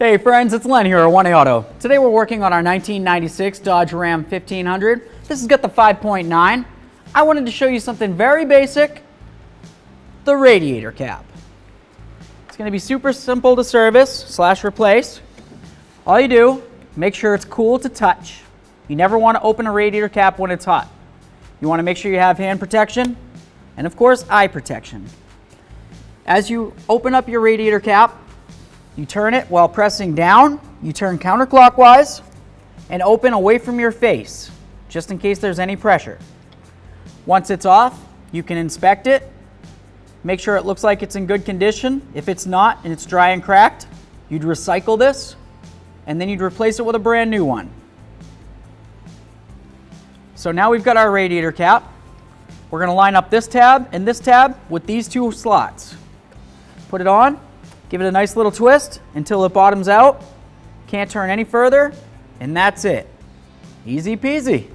Hey friends, it's Len here at 1A Auto. Today we're working on our 1996 Dodge Ram 1500. This has got the 5.9. I wanted to show you something very basic, the radiator cap. It's going to be super simple to service / replace. All you do, make sure it's cool to touch. You never want to open a radiator cap when it's hot. You want to make sure you have hand protection and of course eye protection. As you open up your radiator cap, you turn it while pressing down, you turn counterclockwise and open away from your face, just in case there's any pressure. Once it's off, you can inspect it, make sure it looks like it's in good condition. If it's not and it's dry and cracked, you'd recycle this and then you'd replace it with a brand new one. So now we've got our radiator cap. We're going to line up this tab and this tab with these two slots. Put it on. Give it a nice little twist until it bottoms out. Can't turn any further, and that's it. Easy peasy.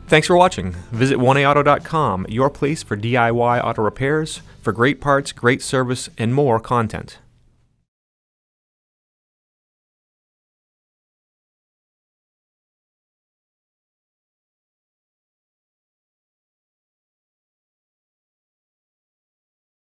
Thanks for watching. Visit 1AAuto.com, your place for DIY auto repairs, for great parts, great service, and more content.